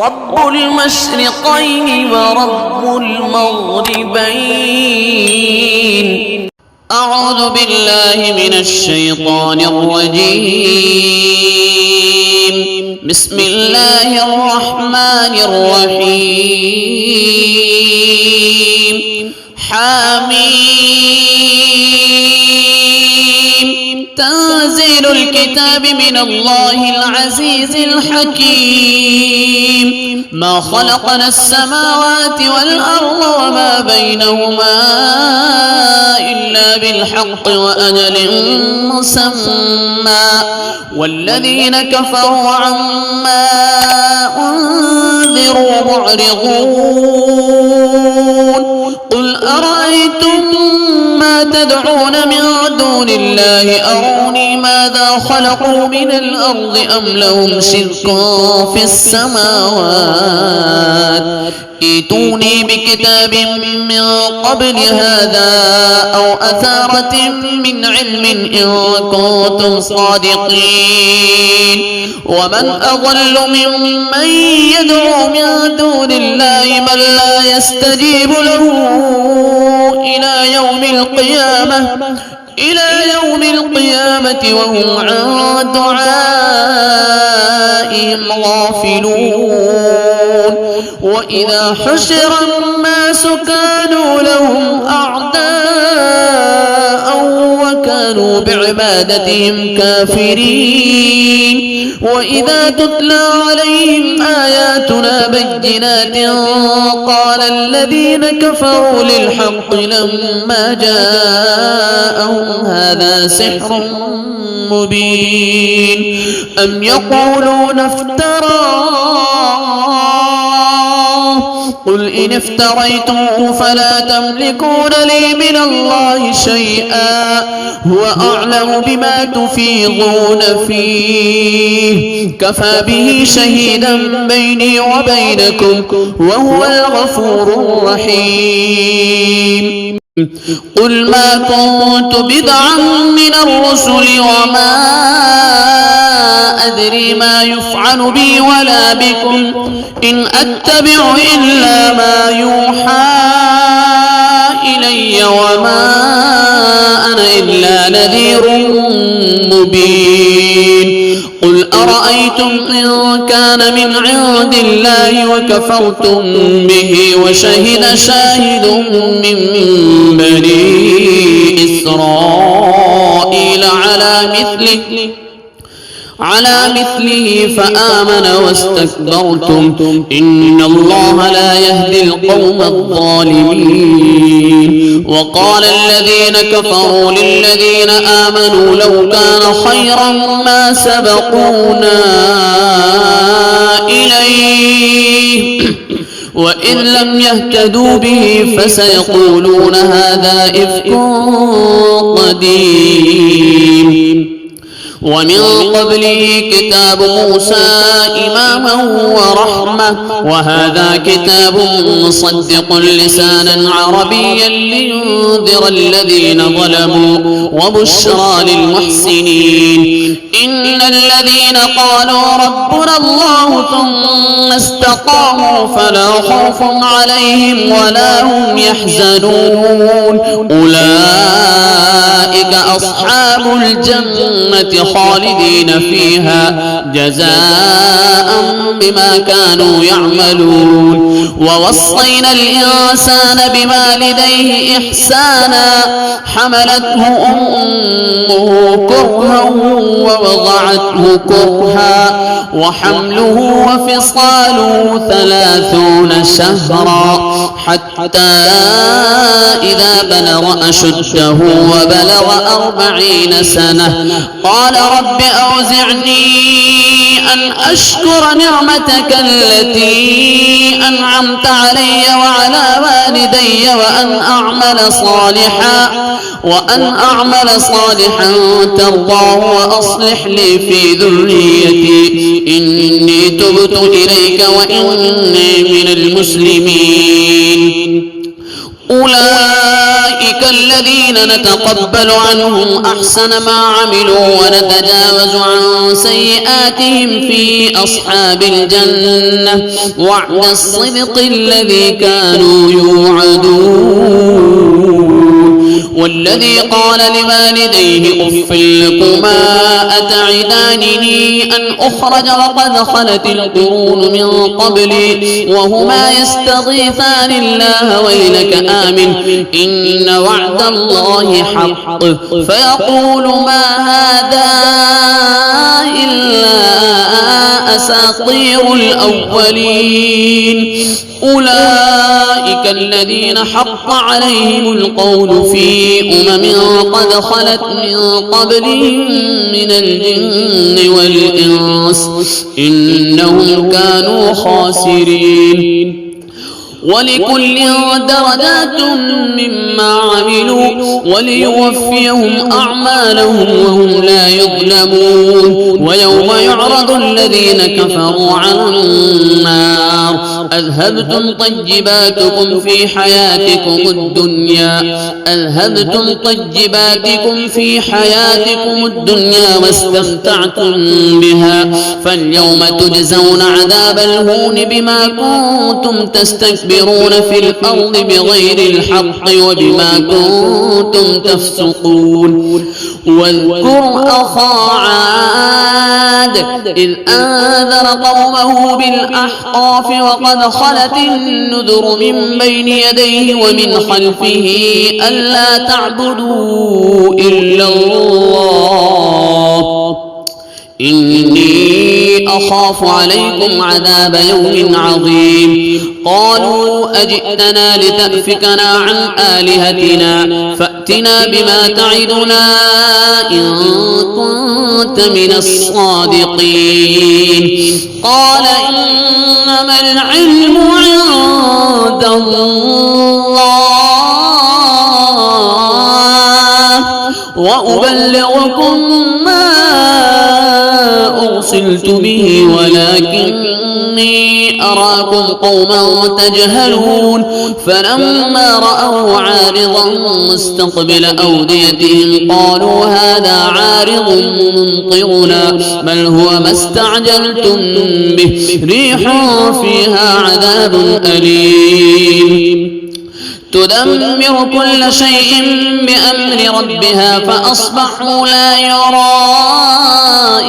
رب المشرقين ورب المغربين. أعوذ بالله من الشيطان الرجيم. بسم الله الرحمن الرحيم. حميم. تنزيل الكتاب من الله العزيز الحكيم. ما خلقنا السماوات والأرض وما بينهما إلا بالحق وأجل مسمى، والذين كفروا عما أنذروا معرضون. قل أرأيتم ما تدعون من دون الله أروني ماذا خلقوا من الأرض أم لهم شرك في السماوات، ائتوني بكتاب من قبل هذا أو أثارة من علم إن كنتم صادقين. ومن أضل ممن يدعو من دون الله من لا يستجيب له إلى يوم القيامة وهم عن دعائهم غافلون. وإذا حشر الناس كانوا لهم أعداء وكانوا بعبادتهم كافرين. وإذا تتلى عليهم آياتنا بينات قال الذين كفروا للحق لما جاءهم هذا سحر مبين. أم يقولون افتراه، قل إن افتريته فلا تملكون لي من الله شيئا هو أعلم بما تفيضون فيه، كفى به شهيدا بيني وبينكم وهو الغفور الرحيم. قل ما كنت بدعا من الرسل وما أدري ما يفعل بي ولا بكم إن أتبع إلا ما يوحى إلي وما أنا إلا نذير مبين. قل أرأيتم إن كان من عند الله وكفرتم به وشهد شاهد من بني إسرائيل على مثله فآمن واستكبرتم إن الله لا يهدي القوم الظالمين. وقال الذين كفروا للذين آمنوا لو كان خيرا ما سبقونا إليه وإن لم يهتدوا به فسيقولون هذا إفك قديم. ومن قبله كتاب موسى إماما ورحمة وهذا كتاب مصدق لسانا عربيا لينذر الذين ظلموا وبشرى للمحسنين. إن الذين قالوا ربنا الله ثم استقاموا فلا خوف عليهم ولا هم يحزنون أولئك أصحاب الجنة خالدين فيها جزاء بما كانوا يعملون. ووصينا الإنسان بوالديه إحسانا حملته أمه كرها ووضعته كرها وحمله وفصاله 30 شهرا حتى إذا بلغ أشده وبلغ 40 سنة قال رب أوزعني أن أشكر نعمتك التي أنعمت علي وعلى والدي وأن أعمل صالحا ترضاه وأصلح لي في ذريتي إني تبت إليك وإني من المسلمين. أولئك الذين نتقبل عنهم أحسن ما عملوا ونتجاوز عن سيئاتهم في أصحاب الجنة وعد الصدق الذي كانوا يوعدون والذي قال لوالديه أف لكما أتعدانني أن أخرج وقد خلت القرون من قبلي وهما يستغيثان الله ويلك آمن إن وعد الله حق فيقول ما هذا إلا أساطير الأولين أولئك الذين حق عليهم القول في قد خلت من قبلهم من الجن والإنس إنهم كانوا خاسرين ولكل درجات مما عملوا وليوفيهم أعمالهم وهم لا يظلمون ويوم يعرض الذين كفروا على النار أذهبتم طيباتكم في حياتكم الدنيا واستمتعتم بها فاليوم تجزون عذاب الهون بما كنتم تستكبرون في الأرض بغير الحق وبما كنتم تفسقون واذكر أخا عاد إذ أنذر قومه بالأحقاف وقد خلت النذر من بين يديه ومن خلفه ألا تعبدوا إلا الله إني أخاف عليكم عذاب يوم عظيم قالوا أجئتنا لتأفكنا عن آلهتنا فأتنا بما تعدنا إن كنت من الصادقين قال إنما العلم عند الله وأبلغكم ما أرسلت به ولكني أراكم قوما تجهلون فلما رأوا عارضا مستقبل أوديتهم قالوا هذا عارض ممطرنا بل هو ما استعجلتم به ريح فيها عذاب أليم تدمر كل شيء بأمر ربها فأصبحوا لا يرى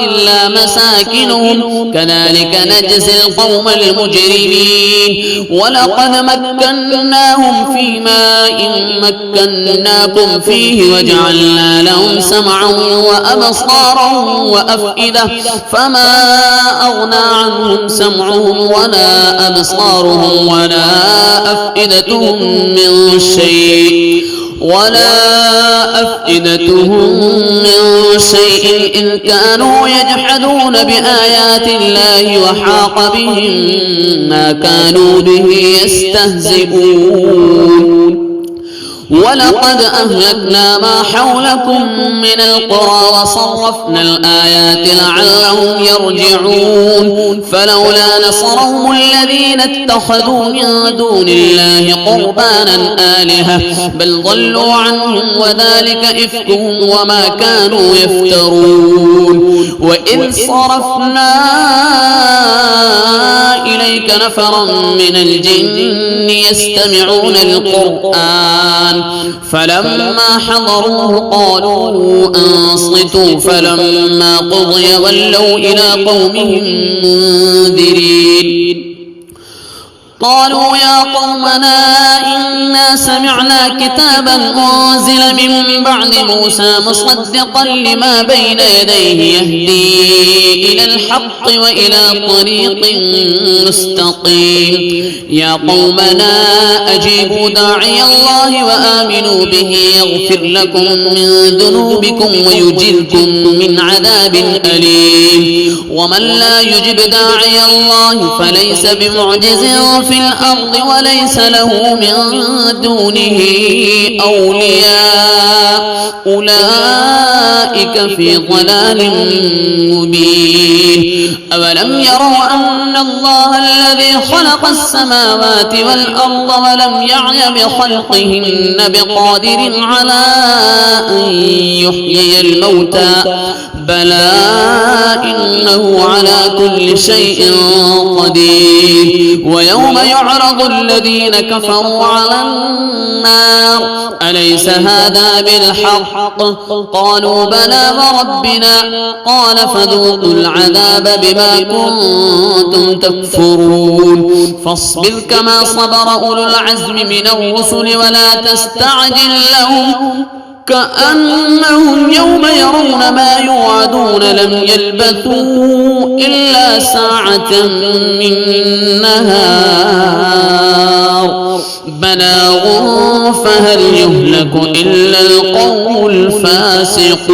إلا مساكنهم كذلك نجزي القوم المجرمين ولقد مكناهم في ماء مكناكم فيه وجعلنا لهم سمعا وأبصارا وأفئدة فما أغنى عنهم سمعهم ولا أبصارهم ولا أفئدتهم من شيء إذ كانوا يجحدون بآيات الله وحاق بهم ما كانوا به يستهزئون ولقد أهلكنا ما حولكم من القرى وصرفنا الآيات لعلهم يرجعون فلولا نصرهم الذين اتخذوا من دون الله قربانا آلهة بل ضلوا عنهم وذلك إفكهم وما كانوا يفترون وإذ صرفنا إليك نفرا من الجن يستمعون القرآن فلما حضروه قالوا أنصتوا فلما قضي ولوا إلى قومهم منذرين قالوا يا قومنا إنا سمعنا كتابا أنزل من بعد موسى مصدقا لما بين يديه يهدي إلى الحق وإلى طريق مستقيم يا قومنا أجيبوا داعي الله وآمنوا به يغفر لكم من ذنوبكم ويجركم من عذاب أليم ومن لا يجب داعي الله فليس بمعجز في الأرض وليس له من دونه أولياء أولئك في ضلال مبين أولم يروا أن الله الذي خلق السماوات والأرض ولم يعي بخلقهن بقادر على أن يحيي الموتى بلى إنه على كل شيء قدير ويوم يعرض الذين كفروا على النار أليس هذا بالحق قالوا بلى وربنا قال فذوقوا العذاب بما كنتم تكفرون فاصبر كما صبر أولو العزم من الرسل ولا تستعجل لهم كأنهم يوم يرون ما يوعدون لم يلبثوا إلا ساعة من نهار بلاغ فهل يهلك إلا القوم الفاسقون